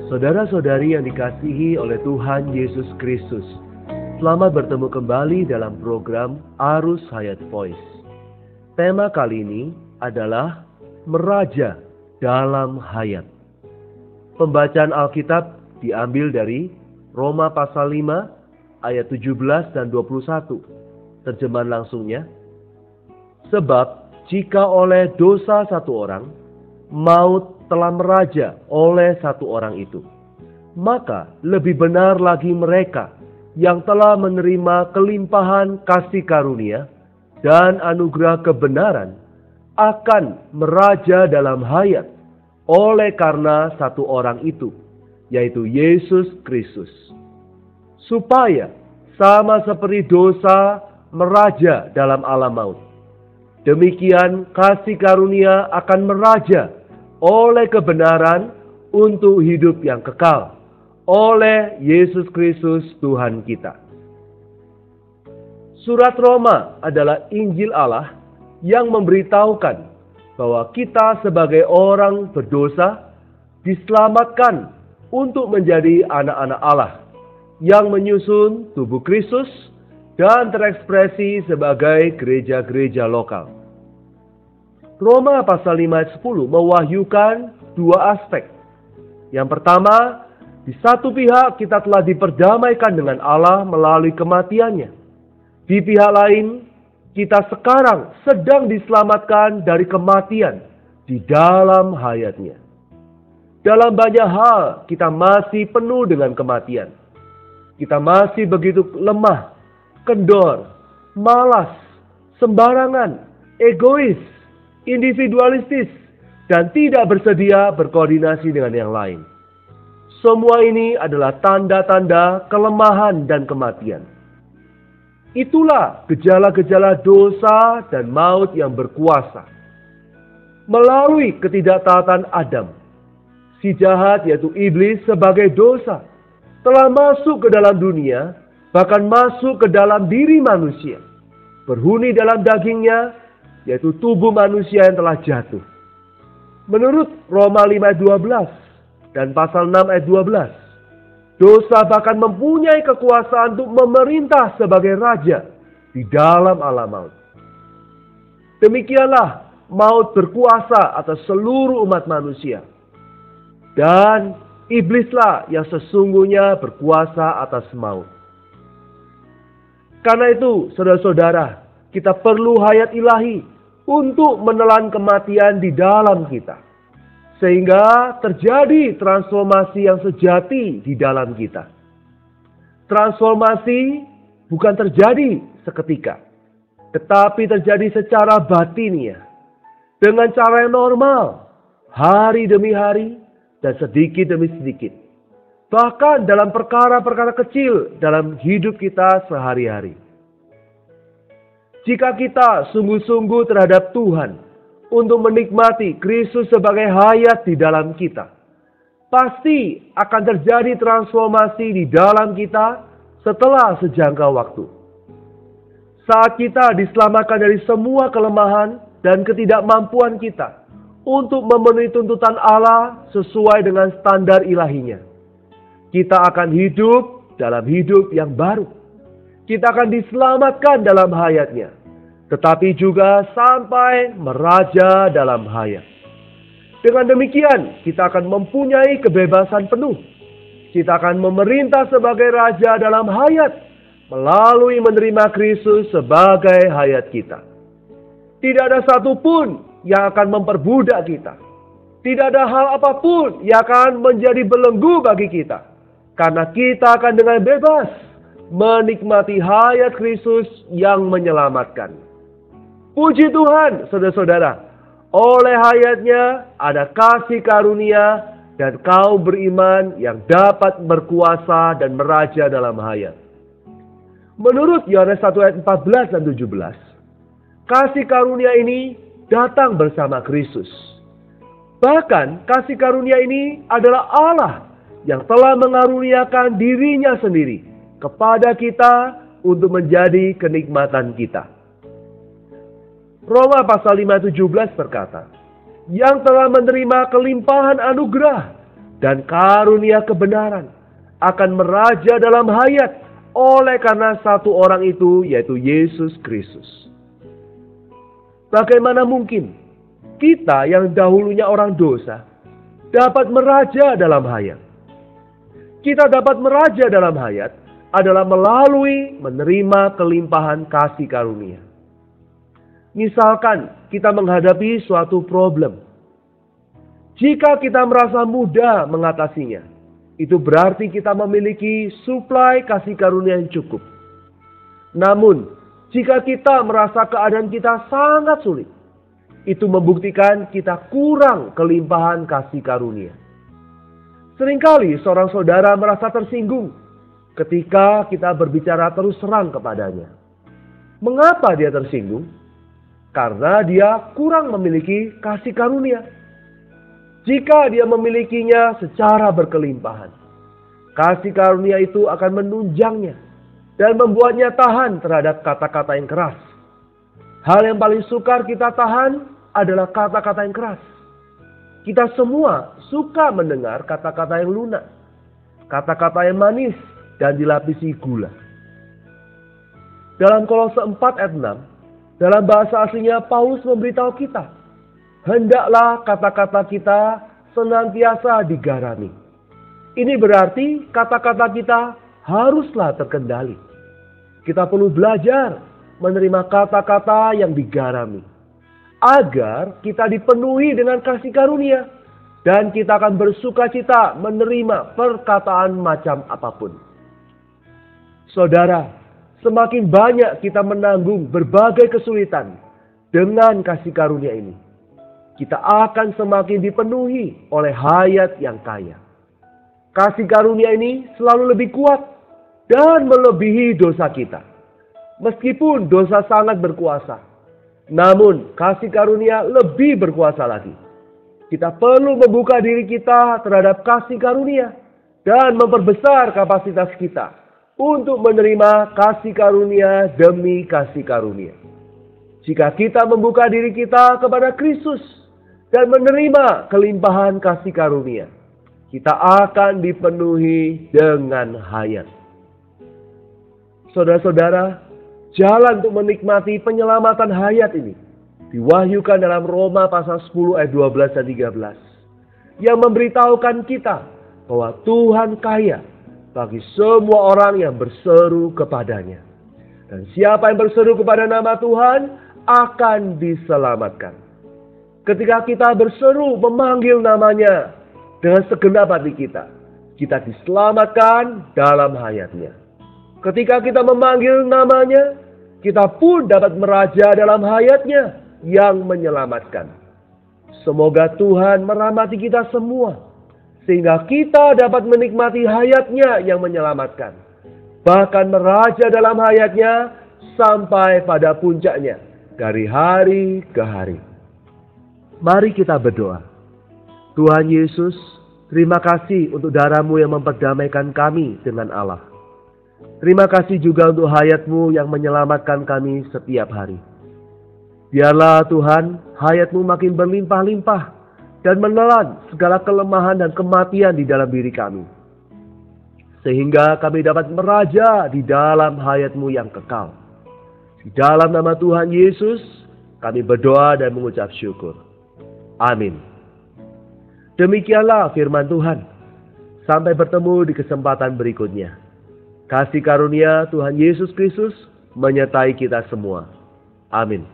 Saudara-saudari yang dikasihi oleh Tuhan Yesus Kristus, selamat bertemu kembali dalam program Arus Hayat Voice. Tema kali ini adalah Meraja dalam Hayat. Pembacaan Alkitab diambil dari Roma pasal 5 ayat 17 dan 21. Terjemahan langsungnya. Sebab jika oleh dosa satu orang, maut telah meraja oleh satu orang itu, maka lebih benar lagi mereka yang telah menerima kelimpahan kasih karunia dan anugerah kebenaran akan meraja dalam hayat oleh karena satu orang itu, yaitu Yesus Kristus. Supaya sama seperti dosa meraja dalam alam maut, demikian kasih karunia akan meraja oleh kebenaran untuk hidup yang kekal oleh Yesus Kristus Tuhan kita. Surat Roma adalah Injil Allah yang memberitahukan bahwa kita sebagai orang berdosa diselamatkan untuk menjadi anak-anak Allah yang menyusun tubuh Kristus dan terekspresi sebagai gereja-gereja lokal. Roma pasal 5 ayat 10 mewahyukan dua aspek. Yang pertama, di satu pihak kita telah diperdamaikan dengan Allah melalui kematiannya. Di pihak lain, kita sekarang sedang diselamatkan dari kematian di dalam hayatnya. Dalam banyak hal, kita masih penuh dengan kematian. Kita masih begitu lemah, kendor, malas, sembarangan, egois, individualistis, dan tidak bersedia berkoordinasi dengan yang lain. Semua ini adalah tanda-tanda kelemahan dan kematian. Itulah gejala-gejala dosa dan maut yang berkuasa. Melalui ketidaktaatan Adam, si jahat yaitu iblis sebagai dosa telah masuk ke dalam dunia, bahkan masuk ke dalam diri manusia, berhuni dalam dagingnya, yaitu tubuh manusia yang telah jatuh. Menurut Roma 5 ayat 12 dan pasal 6 ayat 12, dosa bahkan mempunyai kekuasaan untuk memerintah sebagai raja di dalam alam maut. Demikianlah maut berkuasa atas seluruh umat manusia. Dan iblislah yang sesungguhnya berkuasa atas maut. Karena itu, saudara-saudara, kita perlu hayat ilahi untuk menelan kematian di dalam kita, sehingga terjadi transformasi yang sejati di dalam kita. Transformasi bukan terjadi seketika, tetapi terjadi secara batiniah, dengan cara yang normal, hari demi hari dan sedikit demi sedikit. Bahkan dalam perkara-perkara kecil dalam hidup kita sehari-hari. Jika kita sungguh-sungguh terhadap Tuhan untuk menikmati Kristus sebagai hayat di dalam kita, pasti akan terjadi transformasi di dalam kita setelah sejangka waktu. Saat kita diselamatkan dari semua kelemahan dan ketidakmampuan kita untuk memenuhi tuntutan Allah sesuai dengan standar ilahinya, kita akan hidup dalam hidup yang baru. Kita akan diselamatkan dalam hayatnya, tetapi juga sampai meraja dalam hayat. Dengan demikian, kita akan mempunyai kebebasan penuh. Kita akan memerintah sebagai raja dalam hayat, melalui menerima Kristus sebagai hayat kita. Tidak ada satupun yang akan memperbudak kita. Tidak ada hal apapun yang akan menjadi belenggu bagi kita. Karena kita akan dengan bebas menikmati hayat Kristus yang menyelamatkan. Puji Tuhan, saudara-saudara, oleh hayatnya ada kasih karunia dan kaum beriman yang dapat berkuasa dan meraja dalam hayat. Menurut Yohanes 1 ayat 14 dan 17, kasih karunia ini datang bersama Kristus. Bahkan kasih karunia ini adalah Allah yang telah mengaruniakan dirinya sendiri kepada kita untuk menjadi kenikmatan kita. Roma pasal 5 ayat 17 berkata, yang telah menerima kelimpahan anugerah dan karunia kebenaran akan meraja dalam hayat oleh karena satu orang itu, yaitu Yesus Kristus. Bagaimana mungkin kita yang dahulunya orang dosa dapat meraja dalam hayat? Kita dapat meraja dalam hayat adalah melalui menerima kelimpahan kasih karunia. Misalkan kita menghadapi suatu problem. Jika kita merasa mudah mengatasinya, itu berarti kita memiliki suplai kasih karunia yang cukup. Namun, jika kita merasa keadaan kita sangat sulit, itu membuktikan kita kurang kelimpahan kasih karunia. Seringkali seorang saudara merasa tersinggung ketika kita berbicara terus terang kepadanya. Mengapa dia tersinggung? Karena dia kurang memiliki kasih karunia. Jika dia memilikinya secara berkelimpahan, kasih karunia itu akan menunjangnya dan membuatnya tahan terhadap kata-kata yang keras. Hal yang paling sukar kita tahan adalah kata-kata yang keras. Kita semua suka mendengar kata-kata yang lunak, kata-kata yang manis dan dilapisi gula. Dalam Kolose 4 ayat 6, dalam bahasa aslinya Paulus memberitahu kita, hendaklah kata-kata kita senantiasa digarami. Ini berarti kata-kata kita haruslah terkendali. Kita perlu belajar menerima kata-kata yang digarami, agar kita dipenuhi dengan kasih karunia, dan kita akan bersukacita menerima perkataan macam apapun. Saudara, semakin banyak kita menanggung berbagai kesulitan dengan kasih karunia ini, kita akan semakin dipenuhi oleh hayat yang kaya. Kasih karunia ini selalu lebih kuat dan melebihi dosa kita. Meskipun dosa sangat berkuasa, namun kasih karunia lebih berkuasa lagi. Kita perlu membuka diri kita terhadap kasih karunia dan memperbesar kapasitas kita untuk menerima kasih karunia demi kasih karunia. Jika kita membuka diri kita kepada Kristus dan menerima kelimpahan kasih karunia, kita akan dipenuhi dengan hayat. Saudara-saudara, jalan untuk menikmati penyelamatan hayat ini diwahyukan dalam Roma pasal 10 ayat 12 dan 13, yang memberitahukan kita bahwa Tuhan kaya bagi semua orang yang berseru kepadanya. Dan siapa yang berseru kepada nama Tuhan akan diselamatkan. Ketika kita berseru memanggil namanya dengan segenap hati kita, kita diselamatkan dalam hayatnya. Ketika kita memanggil namanya, kita pun dapat meraja dalam hayatnya yang menyelamatkan. Semoga Tuhan merahmati kita semua, sehingga kita dapat menikmati hayatnya yang menyelamatkan. Bahkan meraja dalam hayatnya sampai pada puncaknya dari hari ke hari. Mari kita berdoa. Tuhan Yesus, terima kasih untuk darah-Mu yang memperdamaikan kami dengan Allah. Terima kasih juga untuk hayat-Mu yang menyelamatkan kami setiap hari. Biarlah Tuhan, hayat-Mu makin berlimpah-limpah dan menelan segala kelemahan dan kematian di dalam diri kami, sehingga kami dapat meraja di dalam hayat-Mu yang kekal. Di dalam nama Tuhan Yesus, kami berdoa dan mengucap syukur. Amin. Demikianlah firman Tuhan. Sampai bertemu di kesempatan berikutnya. Kasih karunia Tuhan Yesus Kristus menyertai kita semua. Amin.